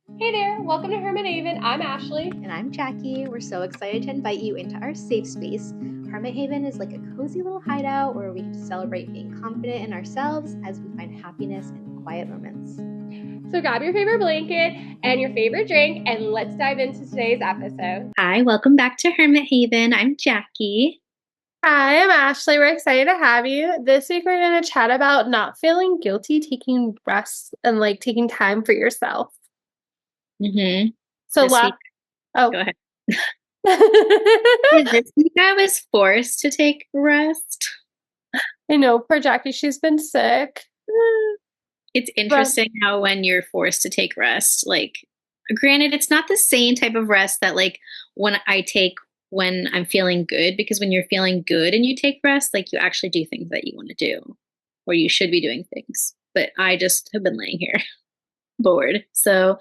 Hey there, welcome to Hermit Haven. I'm Ashley. And I'm Jackie. We're so excited to invite you into our safe space. Hermit Haven is like a cozy little hideout where we get to celebrate being confident in ourselves as we find happiness in quiet moments. So grab your favorite blanket and your favorite drink, and let's dive into today's episode. Hi, welcome back to Hermit Haven. I'm Jackie. Hi, I'm Ashley. We're excited to have you. This week we're going to chat about not feeling guilty taking rests and taking time for yourself. Mm-hmm. So This week, oh. go ahead. This week I was forced to take rest. I know, poor Jackie, she's been sick. It's interesting how when you're forced to take rest, granted, it's not the same type of rest that when I take when I'm feeling good, because when you're feeling good and you take rest, you actually do things that you want to do, or you should be doing things. But I just have been laying here bored. So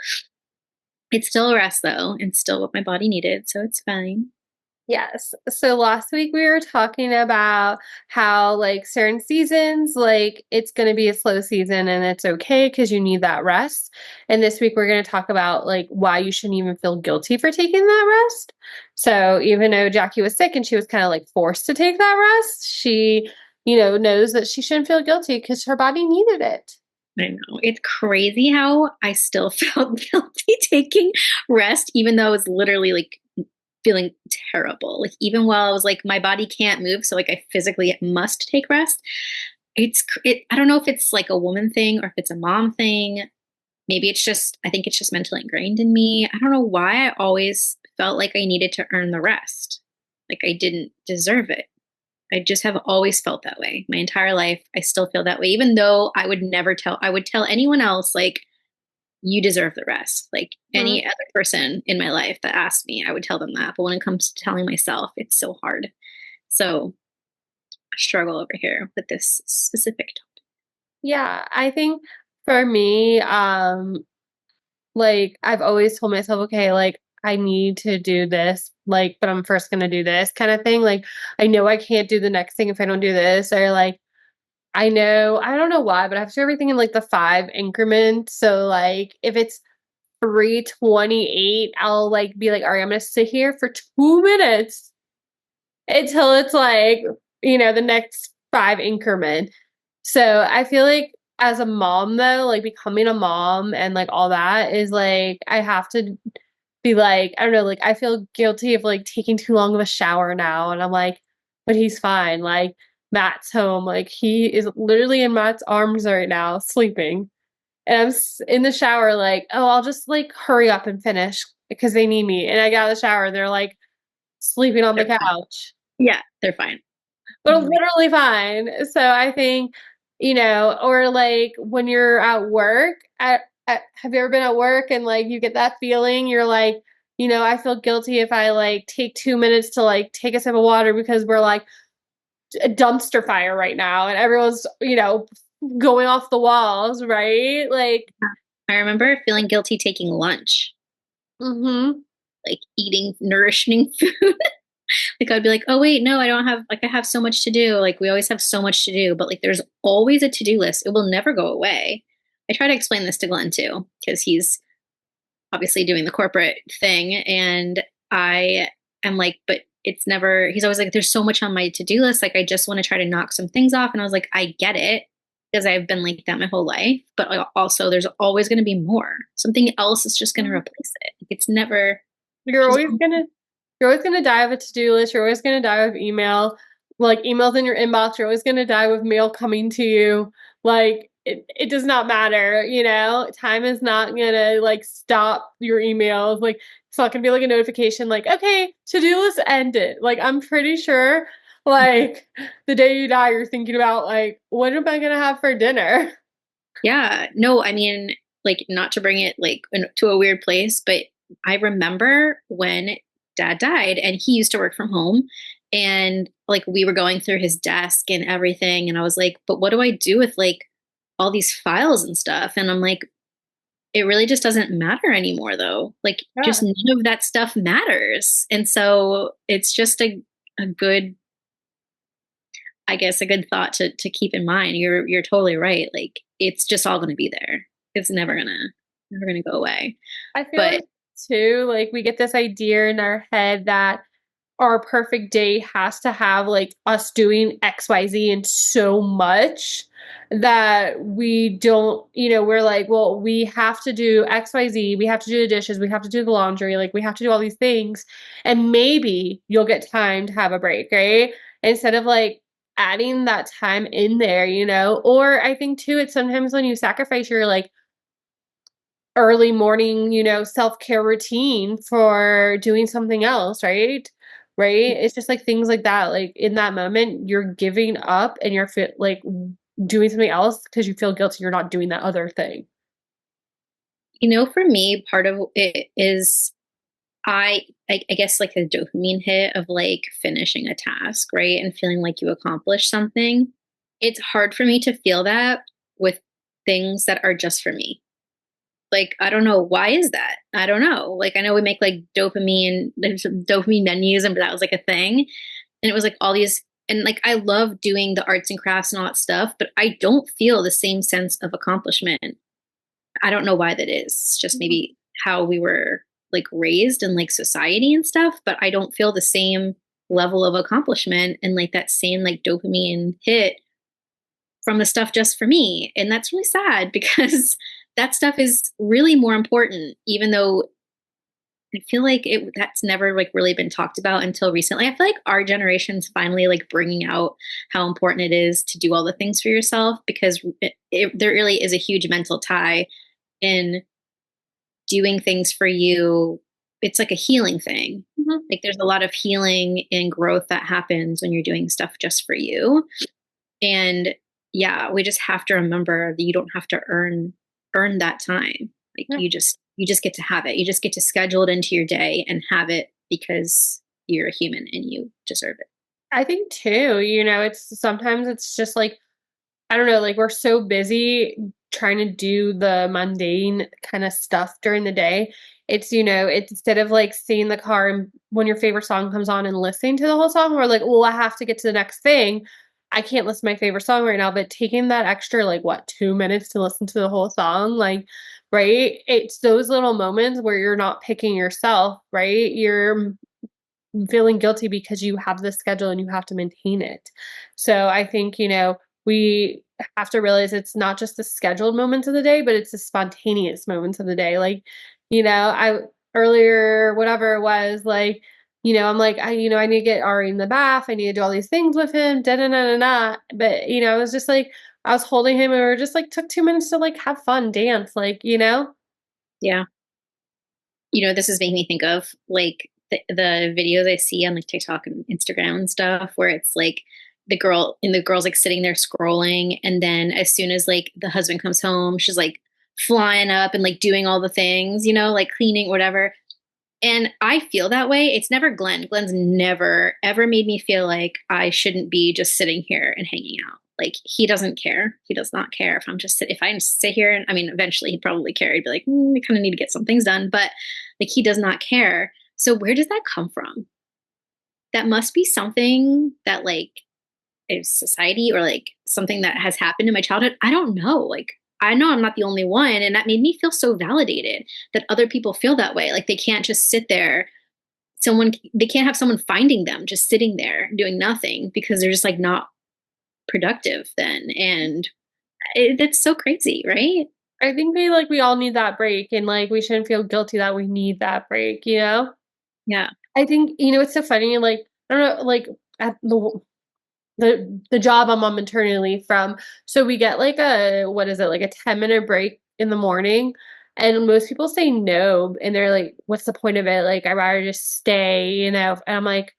it's still a rest though, and still what my body needed. So it's fine. Yes. So last week we were talking about how certain seasons, it's going to be a slow season and it's okay because you need that rest. And this week we're going to talk about why you shouldn't even feel guilty for taking that rest. So even though Jackie was sick and she was kind of forced to take that rest, she, knows that she shouldn't feel guilty because her body needed it. I know. It's crazy how I still felt guilty taking rest, even though I was literally feeling terrible. Even while I was my body can't move, so I physically must take rest. I don't know if it's a woman thing or if it's a mom thing. Maybe I think it's just mentally ingrained in me. I don't know why I always felt like I needed to earn the rest. I didn't deserve it. I just have always felt that way. My entire life, I still feel that way, even though I would tell anyone else, you deserve the rest. Any other person in my life that asked me, I would tell them that. But when it comes to telling myself, it's so hard. So I struggle over here with this specific topic. Yeah, I think for me, I've always told myself, okay, I need to do this, but I'm first gonna do this kind of thing. I know I can't do the next thing if I don't do this, or I know, I don't know why, but I have to do everything in the 5 increment. So if it's 3:28, I'll be all right, I'm gonna sit here for 2 minutes until it's the next 5 increment. So I feel as a mom though, becoming a mom and all that is I have to be I don't know, I feel guilty of taking too long of a shower now. And I'm but he's fine. Matt's home. He is literally in Matt's arms right now, sleeping. And I'm in the shower, oh, I'll just hurry up and finish because they need me. And I got out of the shower, they're sleeping on the They're fine. couch. Yeah, they're fine. But literally fine. So I think, or when you're at work, have you ever been at work and you get that feeling? You're I feel guilty if I take 2 minutes to take a sip of water because we're a dumpster fire right now and everyone's, going off the walls, right? I remember feeling guilty taking lunch, Mm-hmm. Eating nourishing food. I'd be oh wait, no, I don't have, I have so much to do. We always have so much to do, but there's always a to-do list. It will never go away. I try to explain this to Glenn too, because he's obviously doing the corporate thing. And I am but it's never, he's always there's so much on my to-do list. I just want to try to knock some things off. And I was I get it, because I've been like that my whole life, but also there's always going to be more. Something else is just going to replace it. It's never, You're always gonna die of a to-do list. You're always gonna die of email. Emails in your inbox, you're always gonna die with mail coming to you. It does not matter, Time is not gonna stop your emails. It's not gonna be a notification okay, to-do list ended. I'm pretty sure the day you die, you're thinking about what am I gonna have for dinner? yeah, no, I mean, not to bring it to a weird place, but I remember when dad died and he used to work from home, and we were going through his desk and everything. And I was but what do I do with all these files and stuff? And I'm it really just doesn't matter anymore though. Just none of that stuff matters. And so it's just a good, I guess, a good thought to keep in mind. You're totally right. It's just all going to be there. It's never gonna. never going to go away. I feel But like too, like we get this idea in our head that our perfect day has to have like us doing XYZ and so much that we don't, we're like, well, we have to do XYZ, we have to do the dishes, we have to do the laundry, like we have to do all these things. And maybe you'll get time to have a break, right? Instead of like adding that time in there, Or I think too, it's sometimes when you sacrifice your like early morning, self-care routine for doing something else, right? Right? It's just like things like that. Like in that moment, you're giving up and you're like doing something else because you feel guilty you're not doing that other thing. for me, part of it is I guess like a dopamine hit of like finishing a task, right? And feeling like you accomplished something. It's hard for me to feel that with things that are just for me. Like, I don't know. Why is that? I don't know. Like, I know we make like dopamine, there's some dopamine menus, and that was like a thing. And it was like all these, and like I love doing the arts and crafts and all that stuff, but I don't feel the same sense of accomplishment. I don't know why that is. It's just Mhm. maybe how we were like raised in like society and stuff, but I don't feel the same level of accomplishment and like that same like dopamine hit from the stuff just for me. And that's really sad because that stuff is really more important, even though I feel like that's never like really been talked about until recently. I feel like our generation's finally like bringing out how important it is to do all the things for yourself because there really is a huge mental tie in doing things for you. It's like a healing thing. Mhm. Like there's a lot of healing and growth that happens when you're doing stuff just for you. And yeah, we just have to remember that you don't have to earn that time. Like Yeah. you just get to have it. You just get to schedule it into your day and have it because you're a human and you deserve it. I think too, it's sometimes it's just like I don't know, like we're so busy trying to do the mundane kind of stuff during the day. It's instead of like seeing the car and when your favorite song comes on and listening to the whole song, we're like, well, I have to get to the next thing. I can't listen to my favorite song right now, but taking that extra like what 2 minutes to listen to the whole song, like, right? It's those little moments where you're not picking yourself, right? You're feeling guilty because you have this schedule and you have to maintain it. So I think, we have to realize it's not just the scheduled moments of the day, but it's the spontaneous moments of the day. Like, I earlier, whatever it was, like, I'm like, I need to get Ari in the bath. I need to do all these things with him. Da da da da da. But I was just like, I was holding him, and we were just like took 2 minutes to like have fun, dance, like. Yeah. This is making me think of like the videos I see on like TikTok and Instagram and stuff where it's like the girl's like sitting there scrolling, and then as soon as like the husband comes home, she's like flying up and like doing all the things, like cleaning, whatever. And I feel that way. It's never Glenn. Glenn's never ever made me feel like I shouldn't be just sitting here and hanging out. Like he doesn't care. He does not care if I sit here and I mean, eventually he'd probably care. He'd be like, we kind of need to get some things done, but like he does not care. So where does that come from? That must be something that like is society or like something that has happened in my childhood. I don't know. Like I know I'm not the only one, and that made me feel so validated that other people feel that way. Like they can't just sit there they can't have someone finding them just sitting there doing nothing because they're just like not productive then. And that's so crazy, right? I think we all need that break and like we shouldn't feel guilty that we need that break. Yeah. I think, it's so funny, like, I don't know, like at the job I'm on maternity leave from, so we get like a what is it, like a 10-minute break in the morning. And most people say no, and they're like, what's the point of it? Like, I'd rather just stay. And I'm like,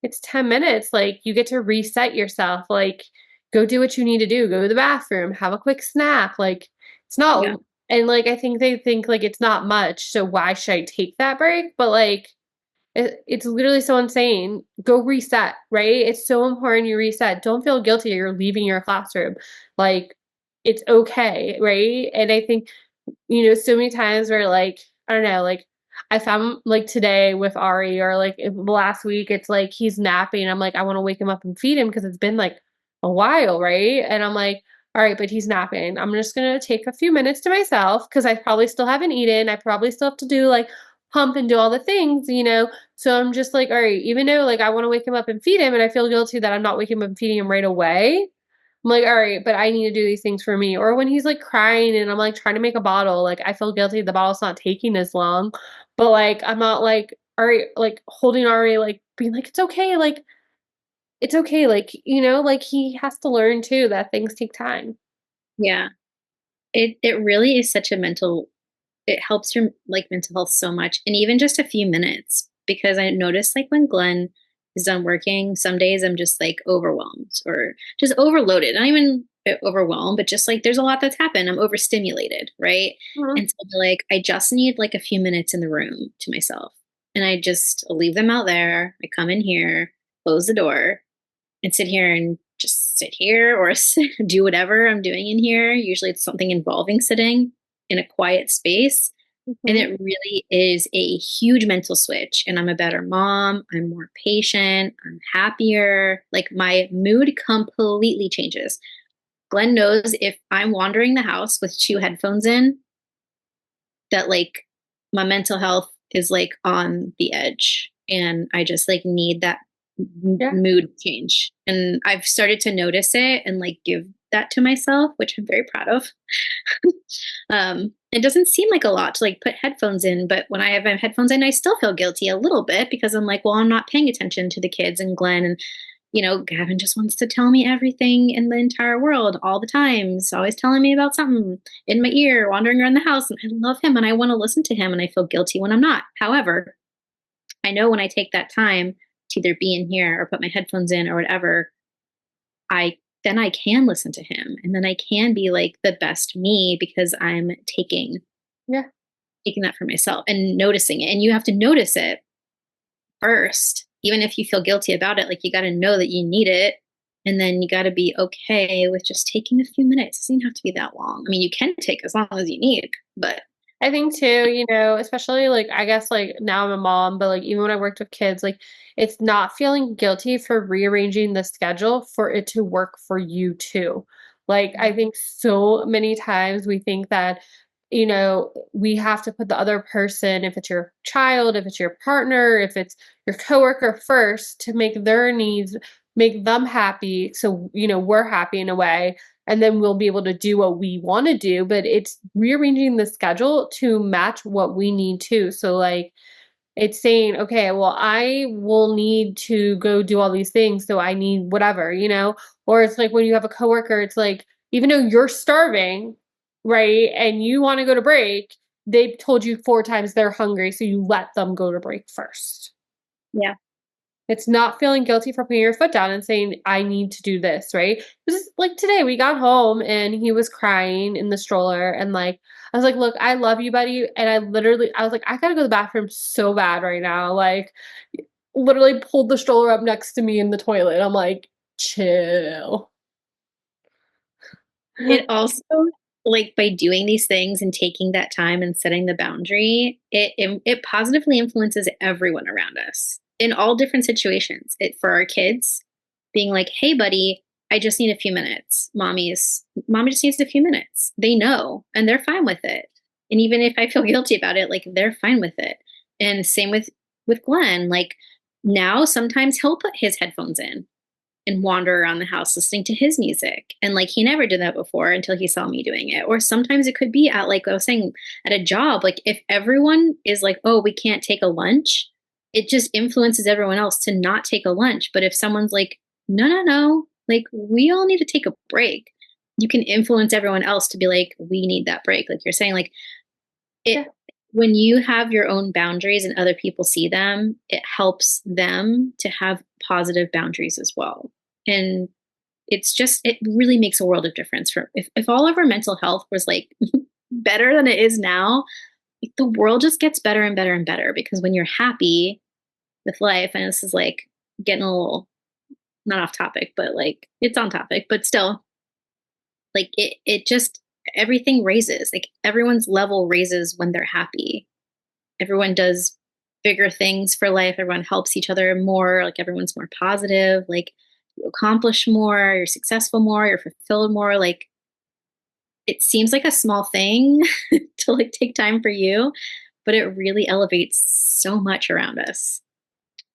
it's 10 minutes. Like, you get to reset yourself. Like, go do what you need to do. Go to the bathroom, have a quick snack. Like, it's Yeah. not, and like, I think they think like it's not much. So why should I take that break? But like, it's literally so insane. Go reset, right? It's so important you reset. Don't feel guilty you're leaving your classroom. Like, it's okay, right? And I think, so many times where like, I don't know, like I found like today with Ari or like last week, it's like he's napping. I'm like, I want to wake him up and feed him because it's been like a while, right? And I'm like, all right, but he's napping. I'm just gonna take a few minutes to myself because I probably still haven't eaten. I probably still have to do like pump and do all the things, you know. So I'm just like, all right, even though like I want to wake him up and feed him, and I feel guilty that I'm not waking him up and feeding him right away. I'm like, all right, but I need to do these things for me. Or when he's like crying and I'm like trying to make a bottle, like I feel guilty the bottle's not taking as long. But like I'm not like, all right, like holding Ari, like being like, it's okay, like, you know, like he has to learn too that things take time. Yeah. It really is such a mental it helps your like mental health so much. And even just a few minutes, because I noticed like when Glenn is done working, some days I'm just like overwhelmed or just overloaded. Not even overwhelmed, but just like there's a lot that's happened. I'm overstimulated, right? Mhm. And so I'll be like, I just need like a few minutes in the room to myself. And I just leave them out there. I come in here, close the door, and sit here and just sit here or do whatever I'm doing in here. Usually it's something involving sitting in a quiet space. And Mhm. it really is a huge mental switch. And I'm a better mom. I'm more patient. I'm happier. Like my mood completely changes. Glenn knows if I'm wandering the house with two headphones in, that like my mental health is like on the edge. And I just like need that Yeah. mood change. And I've started to notice it and like give that to myself, which I'm very proud of. It doesn't seem like a lot to like put headphones in, but when I have my headphones in, I still feel guilty a little bit because I'm like, well, I'm not paying attention to the kids and Glenn and Gavin just wants to tell me everything in the entire world all the time. He's always telling me about something in my ear, wandering around the house, and I love him and I want to listen to him and I feel guilty when I'm not. However, I know when I take that time to either be in here or put my headphones in or whatever, I then I can listen to him and then I can be like the best me because I'm Yeah. taking that for myself and noticing it. And you have to notice it first, even if you feel guilty about it. Like you got to know that you need it. And then you got to be okay with just taking a few minutes. It doesn't have to be that long. I mean, you can take as long as you need, but I think too, you know, especially like I guess like now I'm a mom, but like even when I worked with kids, like it's not feeling guilty for rearranging the schedule for it to work for you too. Like I think so many times we think that, you know, we have to put the other person, if it's your child, if it's your partner, if it's your coworker first to make their needs, make them happy. So, you know, we're happy in a way and then we'll be able to do what we want to do, but it's rearranging the schedule to match what we need to. So like it's saying, okay, well, I will need to go do all these things, so I need whatever, you know? Or it's like when you have a coworker, it's like even though you're starving, right, and you want to go to break, they've told you 4 times they're hungry, so you let them go to break first. yeah. It's not feeling guilty for putting your foot down and saying, I need to do this, right? Because like today we got home and he was crying in the stroller and like I was like, look, I love you, buddy. And I was like, I gotta go to the bathroom so bad right now. Like literally pulled the stroller up next to me in the toilet. I'm like, chill. It also like by doing these things and taking that time and setting the boundary, it positively influences everyone around us in all different situations. It for our kids being like, "Hey buddy, I just need a few minutes. Mommy just needs a few minutes." They know and they're fine with it. And even if I feel guilty about it, like they're fine with it. And same with Glenn, like now sometimes he'll put his headphones in and wander around the house listening to his music. And like he never did that before until he saw me doing it. Or sometimes it could be at like I was saying at a job, like if everyone is like, "Oh, we can't take a lunch," it just influences everyone else to not take a lunch. But if someone's like, "No, no, no, like we all need to take a break," you can influence everyone else to be like, "We need that break." Like you're saying, like it Yeah. when you have your own boundaries and other people see them, it helps them to have positive boundaries as well. And it really makes a world of difference for if all of our mental health was like better than it is now, like, the world just gets better and better and better because when you're happy with life, and this is like getting a little not off topic, but like it's on topic, but still, like it just everything raises. Like everyone's level raises when they're happy. Everyone does bigger things for life. Everyone helps each other more. Like everyone's more positive. Like you accomplish more, you're successful more, you're fulfilled more. Like it seems like a small thing to like take time for you, but it really elevates so much around us.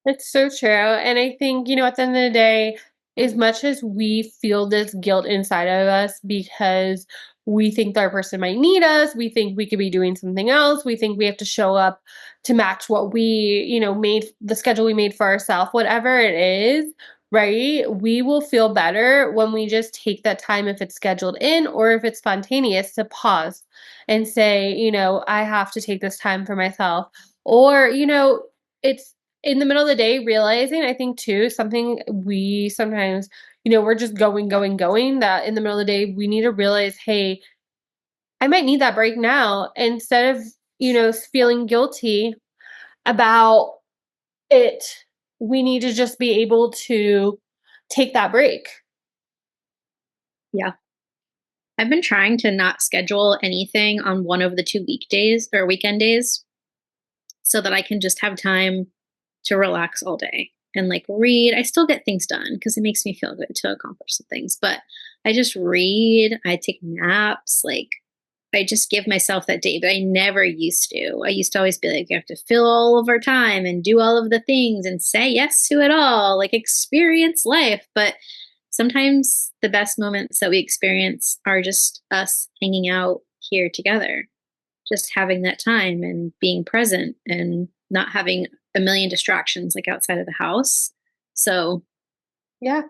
It's so true. And I think, at the end of the day, as much as we feel this guilt inside of us because we think that our person might need us, we think we could be doing something else, we think we have to show up to match what we, made the schedule we made for ourselves, whatever it is, right? We will feel better when we just take that time, if it's scheduled in or if it's spontaneous, to pause and say, I have to take this time for myself. Or, it's in the middle of the day realizing, I think too, something we sometimes, we're just going, that in the middle of the day we need to realize, hey, I might need that break now, instead of, feeling guilty about it. We need to just be able to take that break. Yeah. I've been trying to not schedule anything on one of the 2 weekdays or weekend days so that I can just have time to relax all day and like read. I still get things done because it makes me feel good to accomplish some things, but I just read, I take naps, like I just give myself that day, but I never used to. I used to always be like, you have to fill all of our time and do all of the things and say yes to it all, like experience life. But sometimes the best moments that we experience are just us hanging out here together, just having that time and being present and not having a million distractions like outside of the house. So, Yeah.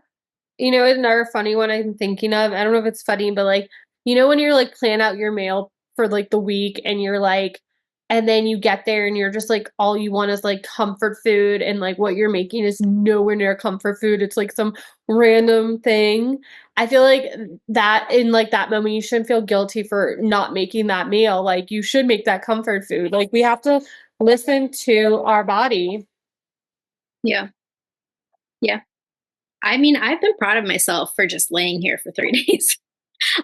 Another funny one I'm thinking of, I don't know if it's funny, but like, when you're like plan out your meal for like the week and you're like, and then you get there and you're just like, all you want is like comfort food, and like what you're making is nowhere near comfort food. It's like some random thing. I feel like that in like that moment, you shouldn't feel guilty for not making that meal. Like you should make that comfort food. Like we have to listen to our body. yeah, yeah. I mean, I've been proud of myself for just laying here for 3 days.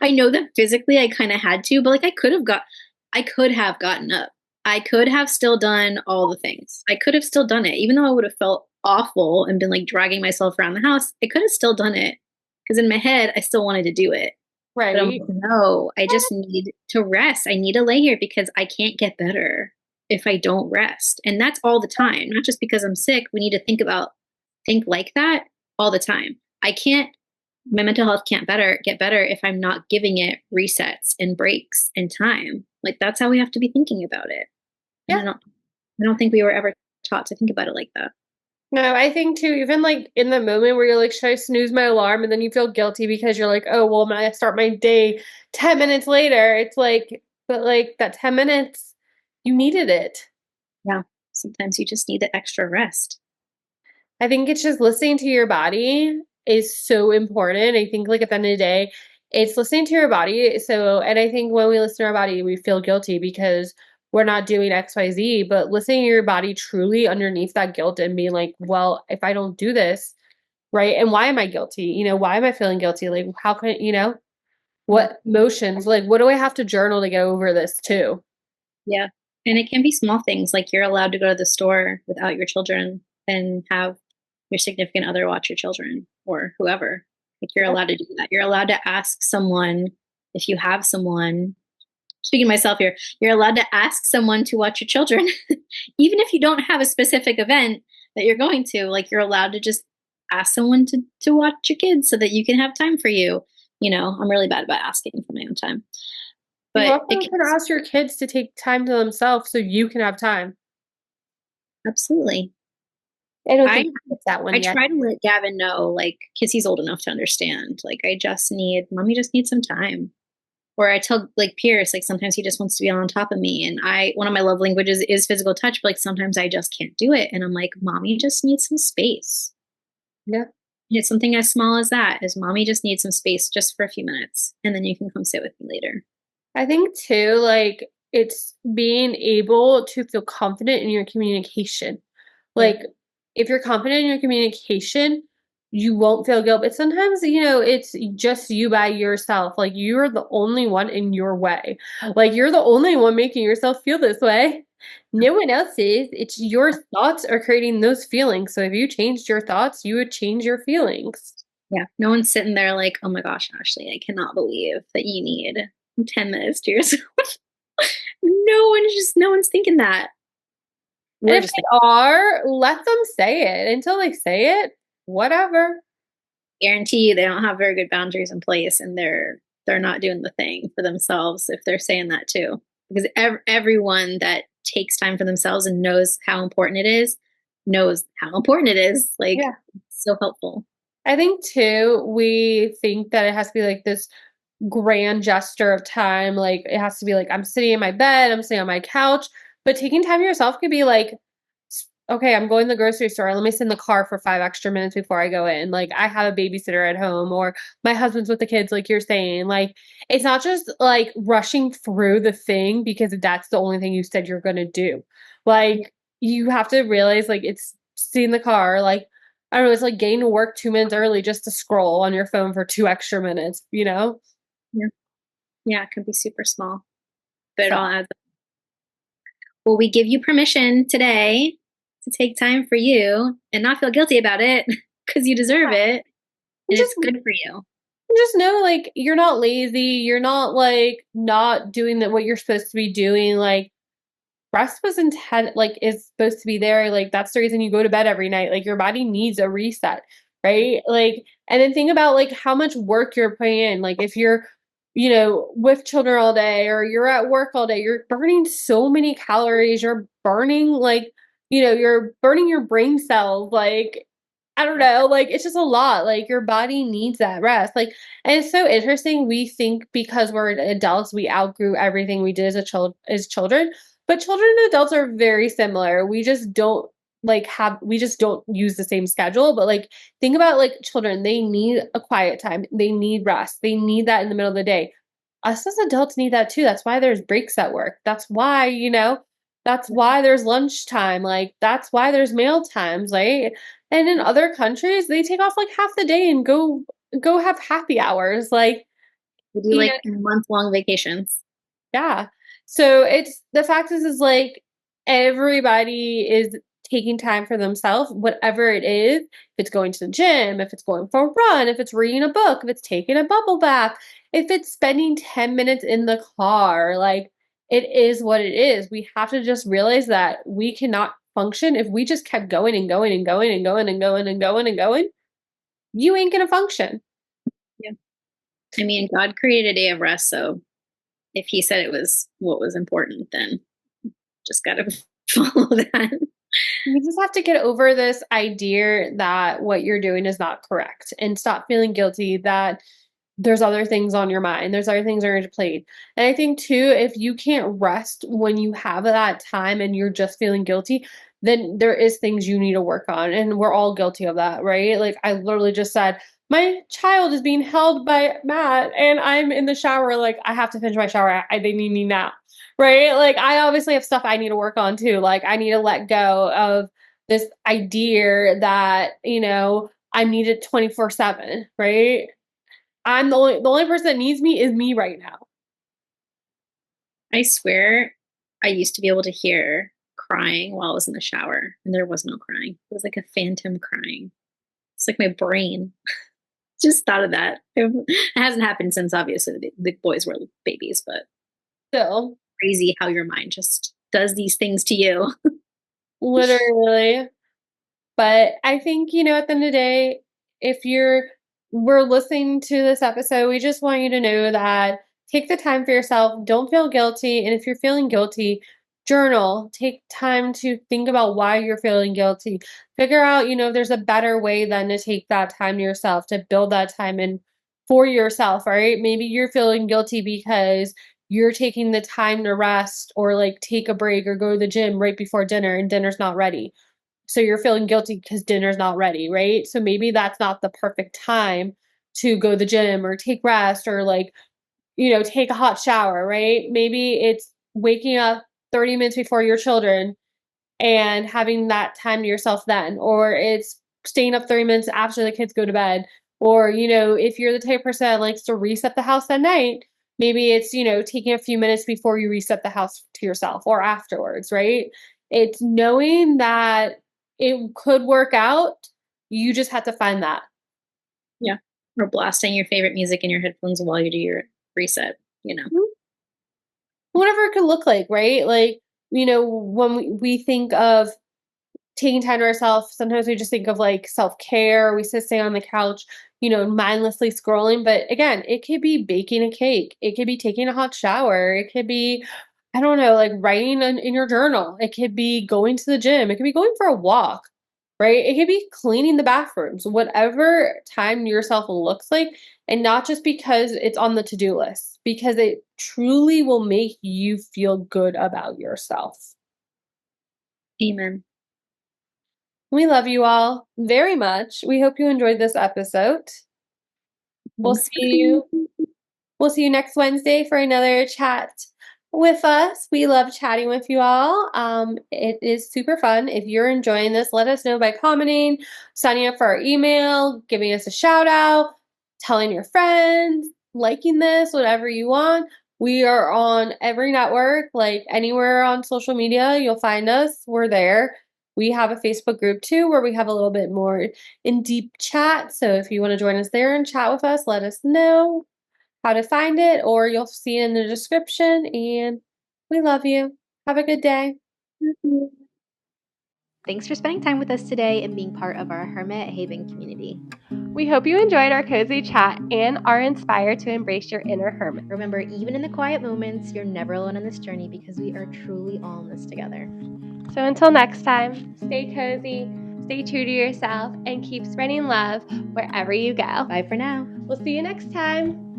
I know that physically I kind of had to, but like I could have gotten up. I could have still done all the things. I could have still done it, even though I would have felt awful and been like dragging myself around the house. I could have still done it because in my head, I still wanted to do it. But I'm Right. like, no, I just need to rest. I need to lay here because I can't get better if I don't rest. And that's all the time, not just because I'm sick. We need to think like that all the time. I can't, my mental health can't get better if I'm not giving it resets and breaks and time. Like that's how we have to be thinking about it. And Yeah. I don't think we were ever taught to think about it like that. No, I think too, even like in the moment where you're like, should I snooze my alarm? And then you feel guilty because you're like, oh, well, I start my day 10 minutes later. It's like, but like that 10 minutes, you needed it. Yeah. Sometimes you just need the extra rest. I think it's just listening to your body is so important. I think like at the end of the day, it's listening to your body. So, and I think when we listen to our body, we feel guilty because we're not doing XYZ, but listening to your body truly underneath that guilt and being like, well, if I don't do this, right? And why am I guilty? Why am I feeling guilty? Like, how can, Yeah. what emotions, like, what do I have to journal to get over this too? Yeah. And it can be small things like you're allowed to go to the store without your children and have your significant other watch your children or whoever. Like you're Yeah. allowed to do that. You're allowed to ask someone if you have someone. Speaking of myself here, you're allowed to ask someone to watch your children, even if you don't have a specific event that you're going to. Like you're allowed to just ask someone to watch your kids so that you can have time for you. I'm really bad about asking for my own time, You but also can ask your kids to take time to themselves so you can have time. absolutely. I don't I think it's that I one yet. try to let Gavin know, like, because he's old enough to understand. Like, mommy just needs some time. Or I tell like Pierce, like sometimes he just wants to be on top of me. And one of my love languages is physical touch, but like sometimes I just can't do it. And I'm like, mommy just needs some space. Yeah. And it's something as small as that, is mommy just needs some space just for a few minutes. And then you can come sit with me later. I think too, like it's being able to feel confident in your communication. Yeah. Like if you're confident in your communication, you won't feel guilt. But sometimes, it's just you by yourself. Like you're the only one in your way. Like you're the only one making yourself feel this way. No one else is. It's your thoughts are creating those feelings. So if you changed your thoughts, you would change your feelings. Yeah. No one's sitting there like, oh my gosh, Ashley, I cannot believe that you need 10 minutes to yourself. No one's thinking that. And We're if just thinking. they are, let them say it. Until they say it, whatever. Guarantee you they don't have very good boundaries in place, and they're not doing the thing for themselves if they're saying that too. Because everyone that takes time for themselves and knows how important it is knows how important it is. Like, Yeah. it's so helpful. I think too, we think that it has to be like this grand gesture of time. Like it has to be like I'm sitting in my bed, I'm sitting on my couch. But taking time to yourself could be like, okay, I'm going to the grocery store. Let me sit in the car for 5 extra minutes before I go in. Like I have a babysitter at home, or my husband's with the kids, like you're saying. Like it's not just like rushing through the thing because that's the only thing you said you're gonna do. Like you have to realize like it's sitting in the car, like I don't know, it's like getting to work 2 minutes early just to scroll on your phone for 2 extra minutes, you know? Yeah, yeah, it could be super small, but it So all adds up. Well, we give you permission today to take time for you and not feel guilty about it because you deserve it and and it's good for you. just know like you're not lazy, you're not like not doing what you're supposed to be doing. Like rest was intent like is supposed to be there. Like that's the reason you go to bed every night. Like your body needs a reset, right? Like and then think about like how much work you're putting in. Like if you're, with children all day or you're at work all day, you're burning so many calories. You're burning like, you're burning your brain cells. Like I don't know, like it's just a lot. Like your body needs that rest. Like and it's so interesting. We think because we're adults, we outgrew everything we did as children, but children and adults are very similar. We just don't use the same schedule. But like think about like children, they need a quiet time. They need rest. They need that in the middle of the day. Us as adults need that too. That's why there's breaks at work. That's why there's lunchtime. Like that's why there's meal times, right? And in other countries, they take off like half the day and go have happy hours. Like, We do you like month-long vacations. yeah. So it's the fact is like everybody is taking time for themselves, whatever it is. If it's going to the gym, if it's going for a run, if it's reading a book, if it's taking a bubble bath, if it's spending 10 minutes in the car, like it is what it is. We have to just realize that we cannot function if we just kept going and going and going and going and going and going and going. You ain't gonna function. Yeah. I mean, God created a day of rest, so if he said it was what was important, then just got to follow that. You just have to get over this idea that what you're doing is not correct and stop feeling guilty that there's other things on your mind. There's other things on your plate. And I think too, if you can't rest when you have that time and you're just feeling guilty, then there is things you need to work on. And we're all guilty of that, right? Like I literally just said, my child is being held by Matt and I'm in the shower, like I have to finish my shower. They need me now. Right? Like I obviously have stuff I need to work on too. Like I need to let go of this idea that, I need it 24/7, right? The only person that needs me is me right now. I swear I used to be able to hear crying while I was in the shower, and there was no crying. It was like a phantom crying. It's like my brain just thought of that. It hasn't happened since obviously the boys were babies, but Still, crazy how your mind just does these things to you. literally. But I think, at the end of the day, if we're listening to this episode, we just want you to know that take the time for yourself. Don't feel guilty. And if you're feeling guilty, journal. Take time to think about why you're feeling guilty. Figure out, if there's a better way than to take that time to yourself, to build that time in for yourself, right? Maybe you're feeling guilty because you're taking the time to rest or like take a break or go to the gym right before dinner and dinner's not ready, so you're feeling guilty because dinner's not ready, right? So maybe that's not the perfect time to go to the gym or take rest or like, take a hot shower, right? Maybe it's waking up 30 minutes before your children and having that time to yourself then, or it's staying up 30 minutes after the kids go to bed. Or, if you're the type of person that likes to reset the house at night, maybe it's, taking a few minutes before you reset the house to yourself or afterwards, right? It's knowing that it could work out. You just have to find that. Yeah. Or blasting your favorite music in your headphones while you do your reset, you know. it could look like, right? Like, when we think of taking time to ourselves, sometimes we just think of like self-care. We stay on the couch, mindlessly scrolling. But again, it could be baking a cake. It could be taking a hot shower. It could be, I don't know, like writing in your journal. It could be going to the gym. It could be going for a walk, right? It could be cleaning the bathrooms, whatever time yourself looks like. And not just because it's on the to-do list, because it truly will make you feel good about yourself. Amen. We love you all very much. We hope you enjoyed this episode. We'll Thanks see for you coming. we'll see you next Wednesday for another chat with us. We love chatting with you all. It is super fun. If you're enjoying this, let us know by commenting, signing up for our email, giving us a shout out, telling your friends, liking this, whatever you want. We are on every network, like anywhere on social media, you'll find us. We're there. We have a Facebook group too, where we have a little bit more in deep chat. So if you want to join us there and chat with us, let us know how to find it, or you'll see it in the description. And we love you. Have a good day. Thanks for spending time with us today and being part of our Hermit Haven community. We hope you enjoyed our cozy chat and are inspired to embrace your inner hermit. Remember, even in the quiet moments, you're never alone on this journey because we are truly all in this together. So until next time, stay cozy, stay true to yourself, and keep spreading love wherever you go. Bye for now. We'll see you next time.